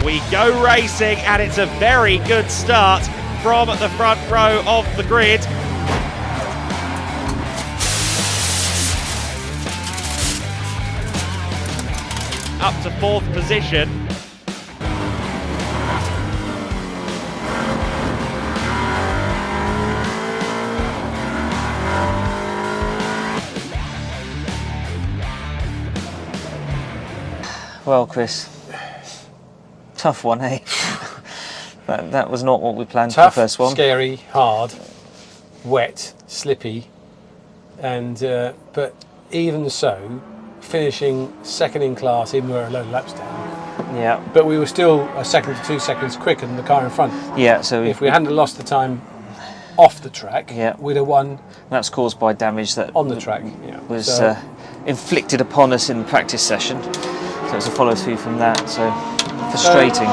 we go racing, and it's a very good start from the front row of the grid. Up to 4th position. Well, Chris, tough one, eh? that was not what we planned for the first one. Scary, hard, wet, slippy, and but even so, finishing second in class, even though we were a load of laps down. Yeah. But we were still a second to 2 seconds quicker than the car in front. Yeah. So if we hadn't lost the time off the track, we'd have won. That's caused by damage that on the track. Yeah. Was inflicted upon us in the practice session. So it's a follow through from that. So frustrating.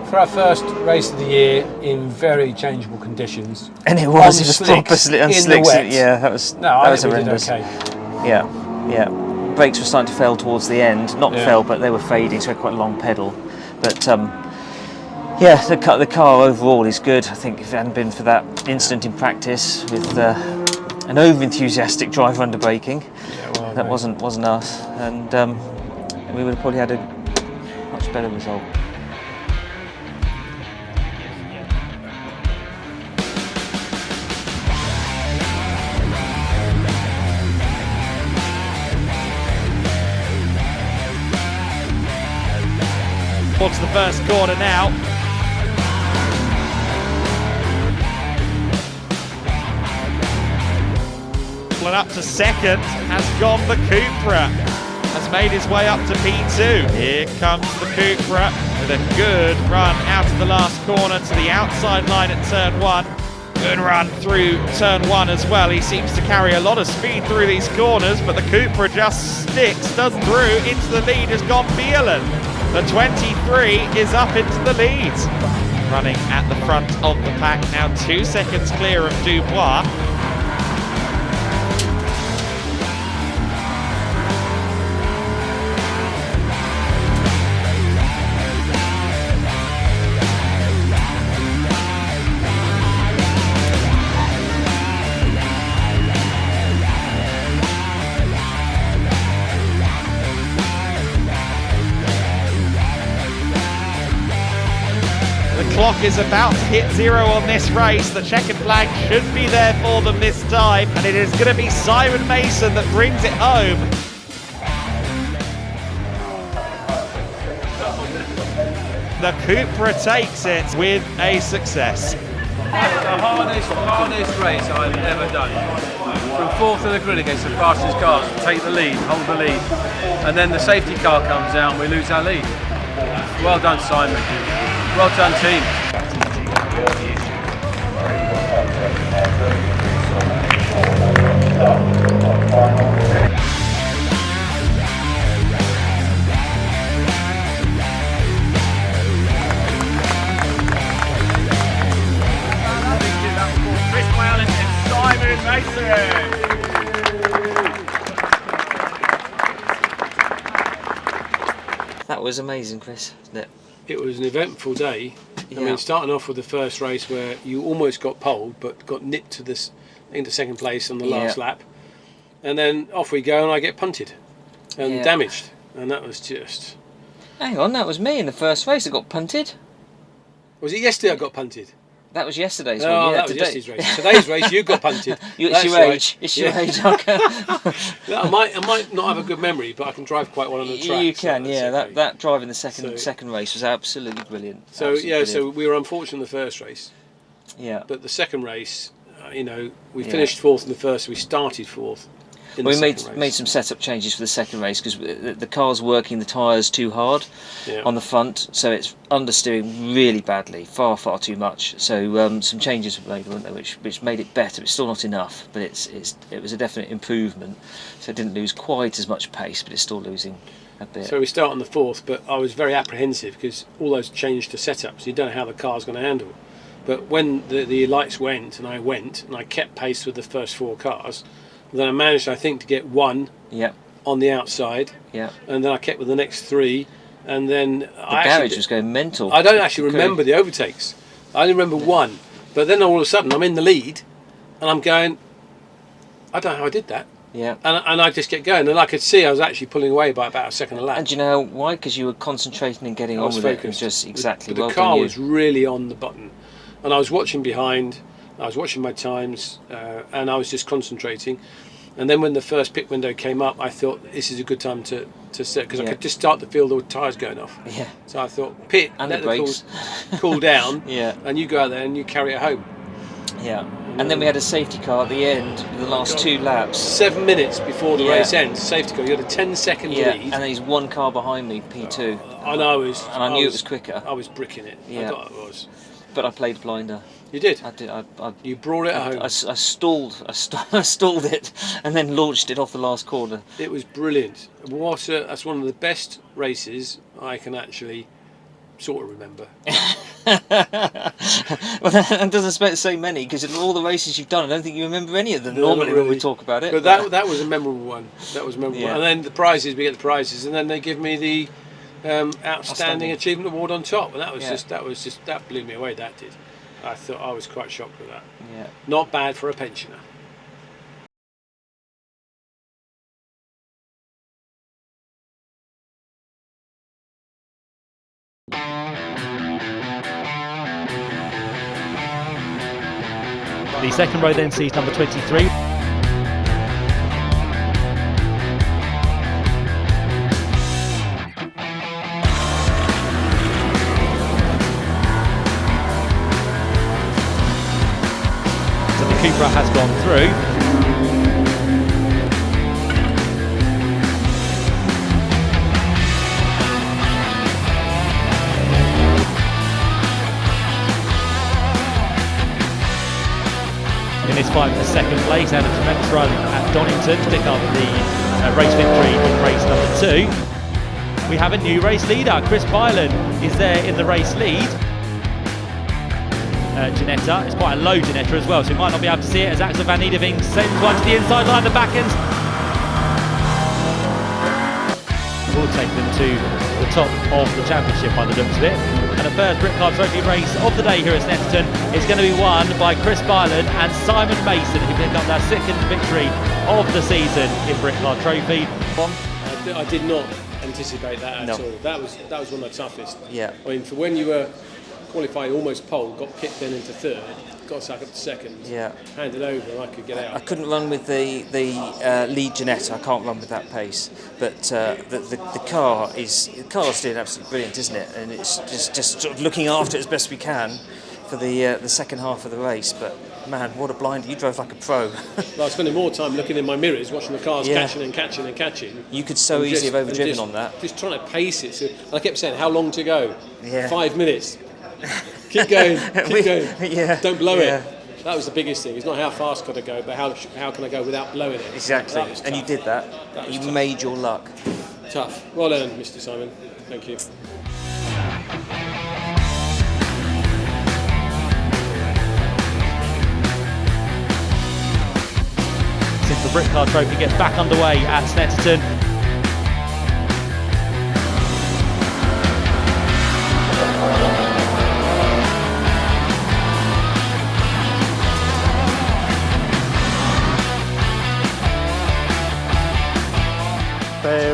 For our first race of the year in very changeable conditions. And it was proper on slicks. Wet. Yeah, that was horrendous. Okay. Yeah. Brakes were starting to fail towards the end. Not fail, but they were fading, so we had quite a long pedal. But the car overall is good. I think if it hadn't been for that incident in practice with an over-enthusiastic driver under braking, that wasn't us, and we would have probably had a much better result. Towards the first corner now. Pulling up to second has gone the Cupra. Has made his way up to P2. Here comes the Cupra with a good run out of the last corner to the outside line at turn 1. Good run through turn 1 as well. He seems to carry a lot of speed through these corners, but the Cupra just sticks, does through. Into the lead has gone Bialan. The 23 is up into the lead. Running at the front of the pack now, 2 seconds clear of Dubois. Clock is about to hit 0 on this race. The checkered flag should be there for them this time, and it is going to be Simon Mason that brings it home. The Cupra takes it with a success. The hardest race I've ever done. From 4th in the grid against the fastest cars, take the lead, hold the lead, and then the safety car comes out and we lose our lead. Well done, Simon. Well done, team. Chris Bialan and Simon Mason. That was amazing, Chris, wasn't it? It was an eventful day. I mean, starting off with the first race where you almost got poled, but got nipped into second place on the last lap, and then off we go, and I get punted and damaged, and that was just. Hang on, that was me in the first race that got punted. Was it yesterday I got punted? That was yesterday's one. Yeah, that was yesterday's race. Today's race, you got punted. It's your age. It's your age. I might not have a good memory, but I can drive quite well on the track. You can, so okay. That drive in the second race was absolutely brilliant. So so we were unfortunate in the first race. Yeah. But the second race, we finished 4th in the first. We started 4th. We made some setup changes for the second race because the car's working the tyres too hard on the front, so it's understeering really badly, far too much. So some changes were made, weren't there, which made it better. It's still not enough, but it was a definite improvement. So it didn't lose quite as much pace, but it's still losing a bit. So we start on the 4th, but I was very apprehensive because all those changed to setups. You don't know how the car's going to handle it. But when the lights went and I kept pace with the first 4 cars. Then I managed, I think, to get 1 on the outside. Yeah. And then I kept with the next 3, and then The garage was going mental. I don't actually remember the overtakes. I only remember one, but then all of a sudden I'm in the lead, and I'm going, I don't know how I did that. Yeah. And I just get going, and I could see I was actually pulling away by about a second a lap. And do you know why? Because you were concentrating and getting on with it. It was just exactly the well car done you. was really on the button, and I was watching behind. I was watching my times, and I was just concentrating. And then when the first pit window came up, I thought this is a good time to set, because I could just start to feel the tyres going off. Yeah. So I thought, pit, And let the brakes. cool down, Yeah. and you go out there and you carry it home. Yeah. And then we had a safety car at the end, the last 2 laps. 7 minutes before the race ends, safety car. You had a 10-second lead. And there's 1 car behind me, P2. And I was. And I knew it was quicker. I was bricking it. Yeah. I thought I was. But I played blinder. You did. I did. You brought it home. I stalled. I stalled it, and then launched it off the last corner. It was brilliant. That's one of the best races I can actually sort of remember. Well, that doesn't say many, because of all the races you've done, I don't think you remember any of them normally when we talk about it. But that was a memorable one. That was a memorable one. And then the prizes, we get the prizes, and then they give me the outstanding achievement award on top, and that blew me away. That did. I thought I was quite shocked with that. Yeah. Not bad for a pensioner. The second row then sees number 23. So the Cupra has gone through. In this fight for second place, and a tremendous run at Donington to pick up the race victory in race number 2. We have a new race leader. Chris Bialan is there in the race lead. Ginetta, it's quite a low Ginetta as well, so you might not be able to see it as Axel van Niedeving sends one to the inside line, the back end. Will take them to the top of the championship by the looks of it. And the first Brit Car Trophy race of the day here at Snetterton is going to be won by Chris Bialan and Simon Mason, who pick up their second victory of the season in Brit Car Trophy. I did not anticipate that at all. That was one of the toughest. Yeah. I mean, for when you were qualifying almost pole, got pipped then into third, got stuck up to second, handed over, and I could get out. I couldn't run with the lead Ginetta. I can't run with that pace. But the car's doing absolutely brilliant, isn't it? And it's just sort of looking after it as best we can for the second half of the race. But man, what a blinder! You drove like a pro. Well, I was spending more time looking in my mirrors, watching the cars catching and catching and catching. You could so easily have overdriven on that. Just trying to pace it. So I kept saying, "How long to go?" Yeah. 5 minutes. Keep going, keep going. Yeah. Don't blow it. That was the biggest thing. It's not how fast could I go, but how can I go without blowing it? Exactly. And you did that. You made your luck. Tough. Well earned, Mr. Simon. Thank you. Since the Brit Car Trophy gets back underway at Snetterton.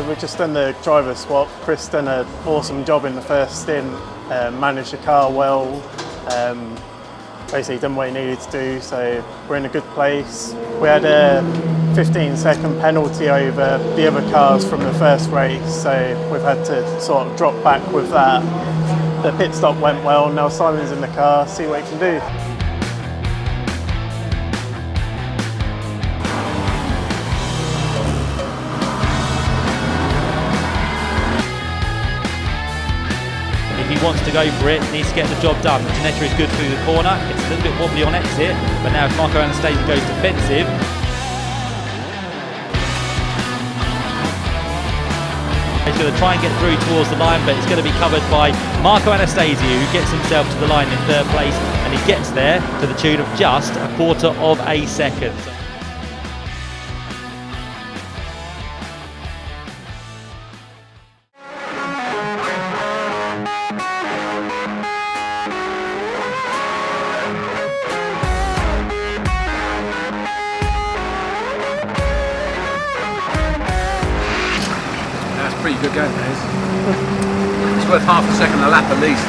We've just done the driver swap. Chris done an awesome job in the first stint, managed the car well, basically done what he needed to do, so we're in a good place. We had a 15-second penalty over the other cars from the first race, so we've had to sort of drop back with that. The pit stop went well, now Simon's in the car, see what he can do. If he wants to go for it, needs to get the job done. Ginetta is good through the corner. It's a little bit wobbly on exit, but now if Marco Anastasia goes defensive, he's going to try and get through towards the line, but it's going to be covered by Marco Anastasia, who gets himself to the line in third place, and he gets there to the tune of just a quarter of a second. get going, mate. It's worth half a second a lap at least.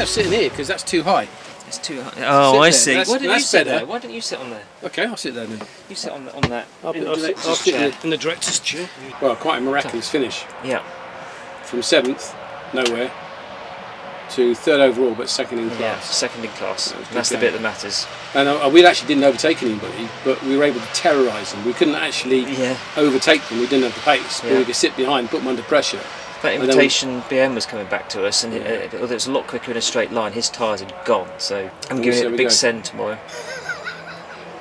Sitting here because that's too high. It's too high. Oh, I see. Why don't you sit there? Why don't you sit on there? Okay, I'll sit there then. You sit on that. I'll sit in the director's chair. Well, quite a miraculous finish. Yeah. From 7th, nowhere, to 3rd overall, but 2nd in class. Yeah, 2nd in class. That's the bit that matters. And we actually didn't overtake anybody, but we were able to terrorise them. We couldn't actually overtake them. We didn't have the pace. But we could sit behind, put them under pressure. That invitation BM was coming back to us, and although it was a lot quicker in a straight line, his tyres had gone. So I'm giving it a big send tomorrow.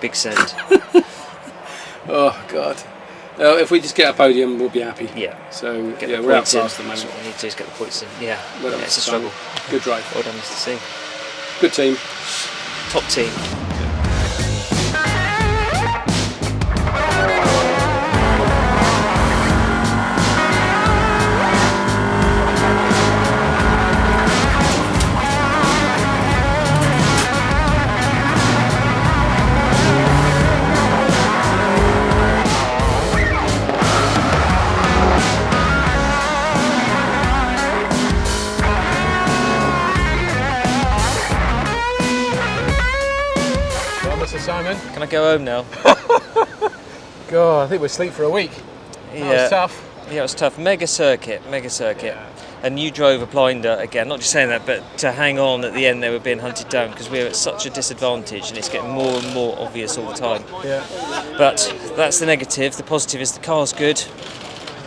Big send. Oh God! If we just get a podium, we'll be happy. Yeah. So we're out fast at the moment. That's what we need to do, is get the points in. Yeah. It's a struggle. Good drive. Well done, Mr. C. Good team. Top team. Simon, can I go home now? God, I think we'll sleep for a week. That was tough. Yeah, it was tough. Mega circuit. Yeah. And you drove a blinder again, not just saying that, but to hang on at the end they were being hunted down because we were at such a disadvantage and it's getting more and more obvious all the time. Yeah. But that's the negative. The positive is the car's good.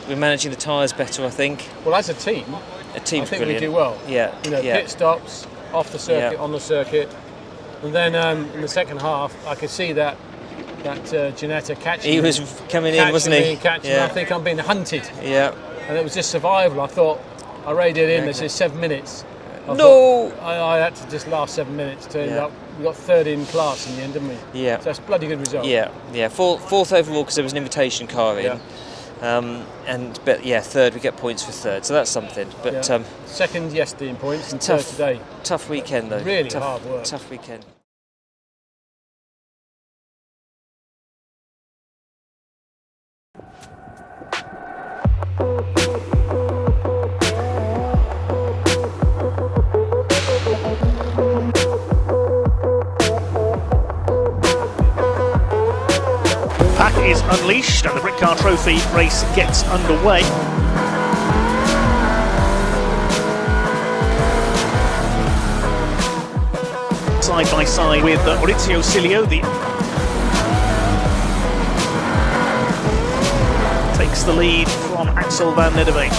We're managing the tyres better, I think. Well, as a team, I think brilliant. We do well. Yeah. Pit stops, off the circuit, on the circuit. And then in the second half, I could see that Janetta catching me. He was coming in, wasn't he? I think I'm being hunted. Yeah. And it was just survival. I thought, I radioed in, they said 7 minutes. I had to just last 7 minutes. Turned up, we got 3rd in class in the end, didn't we? Yeah. So that's a bloody good result. Yeah. 4th overall because there was an invitation car in. Yeah. But 3rd, we get points for 3rd, so that's something. But 2nd yesterday in points and 3rd today. Tough weekend though. Really hard work. Tough weekend. Pack is unleashed and the Brit Car Trophy race gets underway. Side by side with Maurizio Silio, takes the lead from Axel van Nederveen.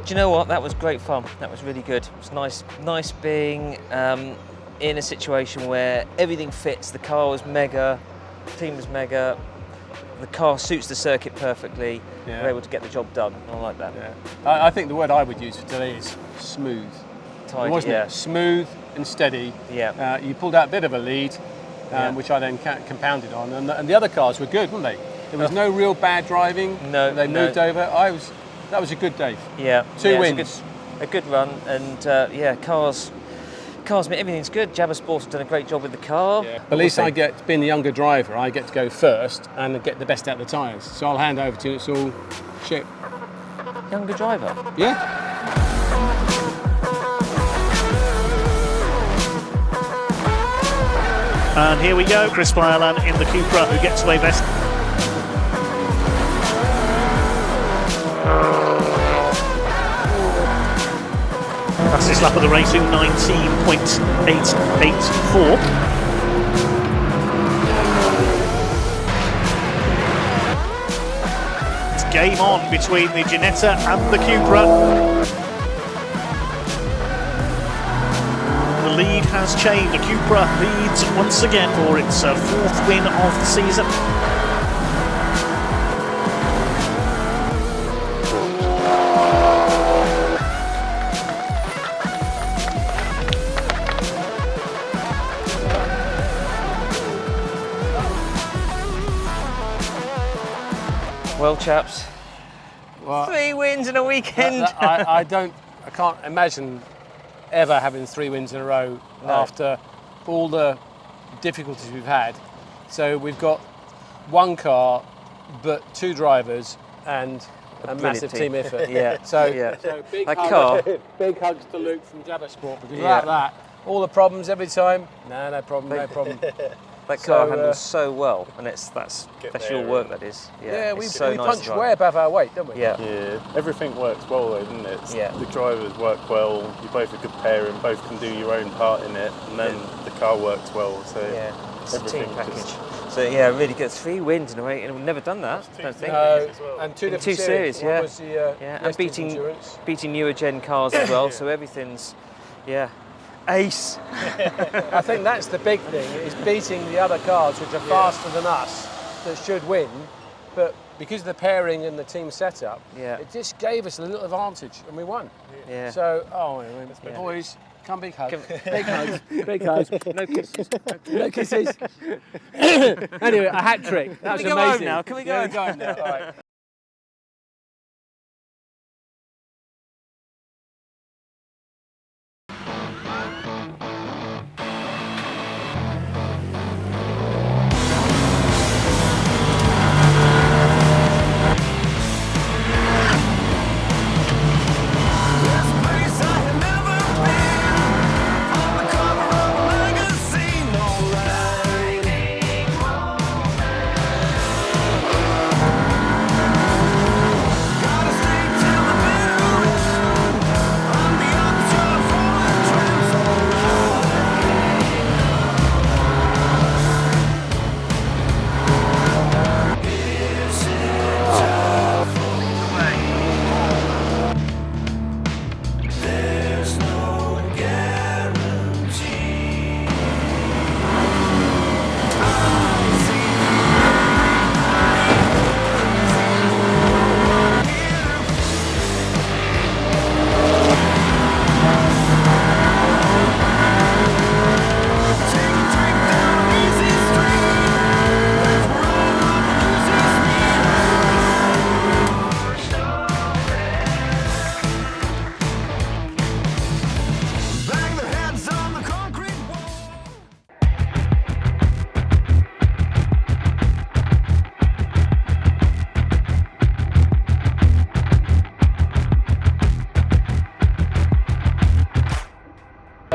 Do you know what? That was great fun. That was really good. It was nice being in a situation where everything fits. The car was mega, the team was mega, the car suits the circuit perfectly. Yeah. We're able to get the job done. I like that. Yeah. I think the word I would use for today is smooth. Tidy, wasn't it? Smooth and steady. Yeah. You pulled out a bit of a lead, which I then compounded on, and the other cars were good, weren't they? There was no real bad driving. No. They moved over. That was a good day. Yeah. 2 wins. A good run, and cars, everything's good. JabbaSport have done a great job with the car. Yeah. At least being the younger driver, I get to go first and get the best out of the tyres. So I'll hand over to you. It's all shit. Younger driver? Yeah. And here we go, Chris Bialan in the Cupra, who gets away best. Fastest lap of the race in 19.884. It's game on between the Ginetta and the Cupra. The lead has changed. The Cupra leads once again for its fourth win of the season. Well, chaps, Well, 3 wins in a weekend. I can't imagine ever having 3 wins in a row after all the difficulties we've had. So we've got 1 car, but 2 drivers and a massive team effort. Yeah. So, Yeah. so big, That hugs, car. big hugs to Luke from JabbaSport, because without that, all the problems every time. No problem, no problem. That car So, handles so well, and that's your work. That is. Yeah, it's we so nice punch to drive. way above our weight, don't we? Yeah. Yeah, everything works well though, doesn't it? Yeah. The drivers work well, you're both a good pair and both can do your own part in it, and then the car works well, so Yeah, it's a team everything package. just- So yeah, really good. 3 wins in a way, and we've never done that. I don't think. And 2 In different 2 series, One yeah. was the, Yeah, and Yesterday's beating endurance. newer gen cars as well. So everything's, ace. I think that's the big thing, is beating the other cars which are faster than us that should win, but because of the pairing and the team setup, it just gave us a little advantage and we won. Yeah. So, boys, come big hugs. Big hugs. Big hugs. No kisses. No kisses. Anyway, a hat trick. That was Can we go amazing. home now? Can we go Yeah, home? we're going now. All right.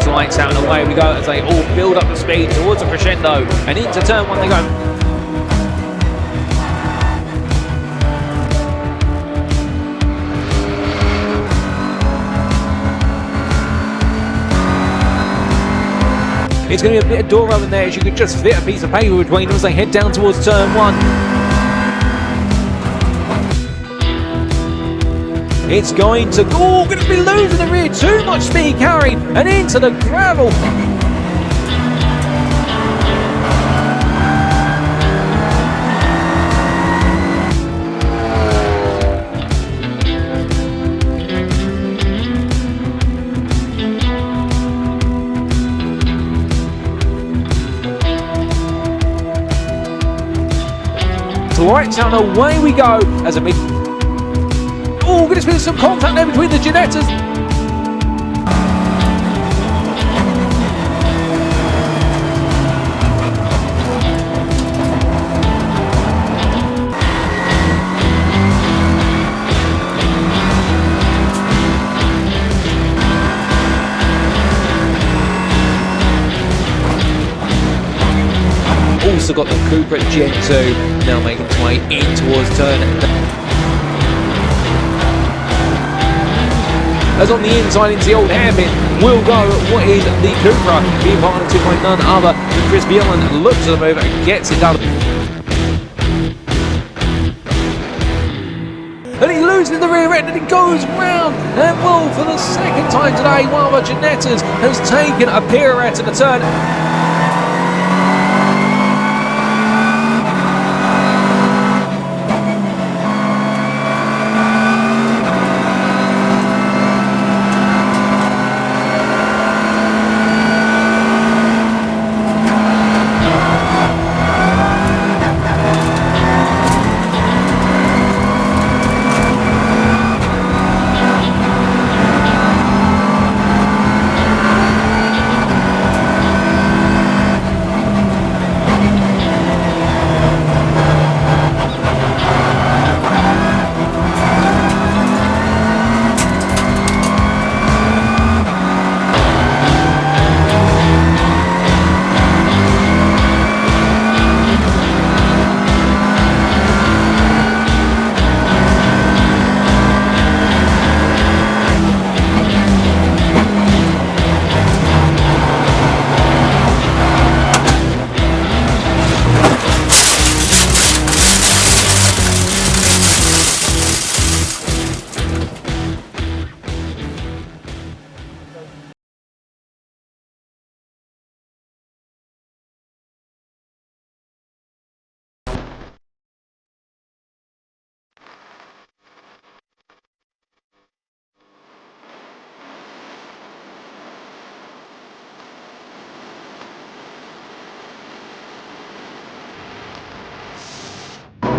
Lights out and away we go as they all build up the speed towards a crescendo, and into turn 1 they go. It's going to be a bit of door open there, as you could just fit a piece of paper between them as they head down towards turn 1. It's going to be losing the rear, too much speed carried, and into the gravel. Lights out and away we go as a mid. Oh, goodness me, some contact there between the Ginettas. Also got the Cupra Gen 2 now making its way in towards turn. as on the inside into the old hairpin will go what is the Cupra, being piloted by none other than Chris Bialan. Looks at the move and gets it done. And he loses the rear end and it goes round and will for the second time today while the Ginettas has taken a pirouette at the turn.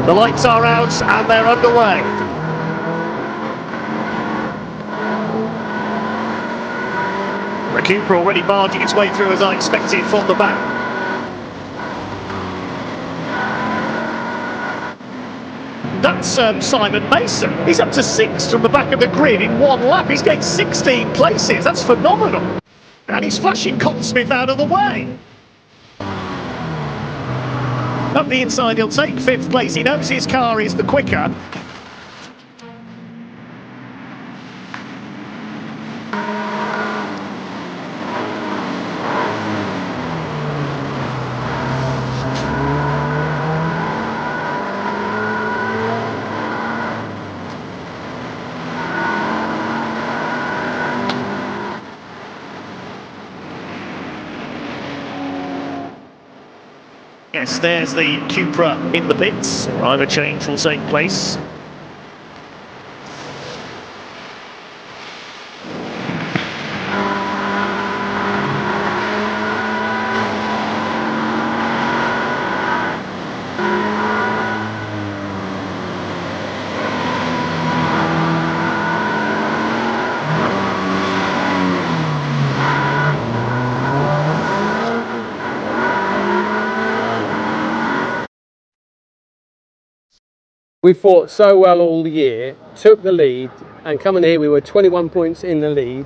The lights are out and they're underway. The Cupra already barging its way through as I expected from the back. That's Simon Mason. He's up to 6th from the back of the grid in one lap. He's gained 16 places. That's phenomenal. And he's flashing Colton Smith out of the way. Up the inside, he'll take 5th place. He knows his car is the quicker. Yes, there's the Cupra in the pits. Driver change will take place. We fought so well all year, took the lead, and coming here we were 21 points in the lead.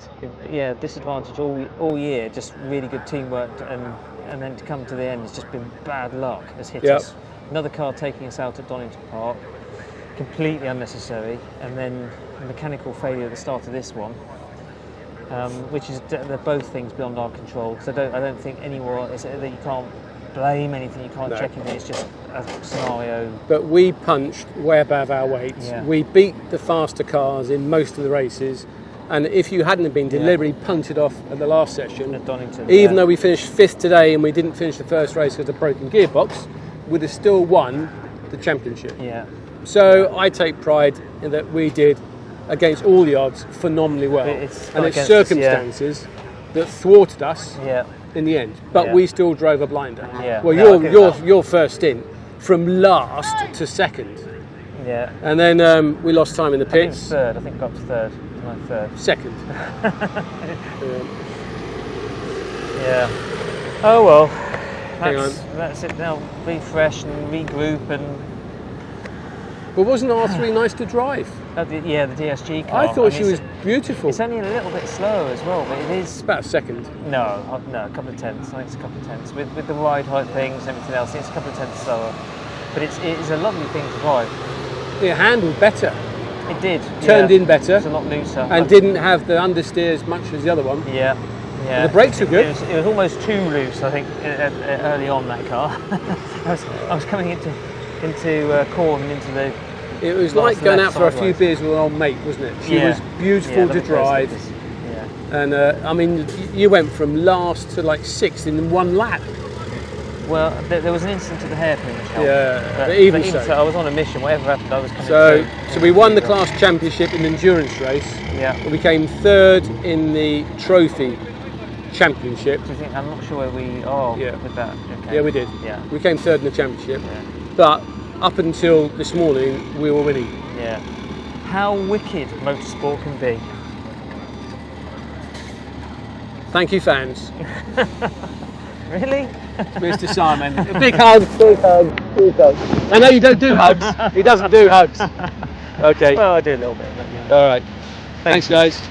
Yeah, disadvantage all year, just really good teamwork, and then to come to the end, it's just been bad luck has hit us. Another car taking us out at Donington Park, completely unnecessary, and then a mechanical failure at the start of this one, which is, they're both things beyond our control, because I don't think anyone, that you can't blame anything, you can't check anything, it's just a scenario. But we punched way above our weights. Yeah. We beat the faster cars in most of the races, and if you hadn't been deliberately punted off at the last session, At Donington, even though we finished 5th today and we didn't finish the first race because of the broken gearbox, we'd have still won the championship. Yeah. So I take pride in that we did, against all the odds, phenomenally well. It's circumstances that thwarted us in the end. But we still drove a blinder. Yeah. Well, your first stint from last to second. Yeah. And then we lost time in the pits. I think it was third. I think I got to third. My third. Second. Yeah. Oh well. That's it now. Refresh and regroup and. But wasn't R3 nice to drive? The DSG car. I thought she was beautiful. It's only a little bit slow as well, but it is. It's about a second. No, a couple of tenths. I think it's a couple of tenths. With the ride height things and everything else, it's a couple of tenths slower. But it is a lovely thing to drive. It handled better. It did. Turned in better. It's a lot looser. And didn't have the understeer as much as the other one. Yeah. Yeah. The brakes were good. It was almost too loose, I think, early on, that car. I was coming into Corten, into the... It was like going out for a few beers with an old mate, wasn't it? She was beautiful to drive. And I mean, you went from last to like 6th in one lap. Well, there was an incident at the hairpin which helped. Yeah, but even so, I was on a mission. Whatever happened, I was coming through. So we won the class championship in the endurance race. Yeah. We came 3rd in the trophy championship. Do you think? I'm not sure where we are with that. Okay. Yeah, we did. Yeah. We came 3rd in the championship. Yeah. But up until this morning, we were winning. Yeah. How wicked motorsport can be. Thank you, fans. Really? Mr. Simon. A big hug, big hug, big hug. I know you don't do hugs. He doesn't do hugs. Okay. Well, I do a little bit. But, yeah. All right. Thanks, guys.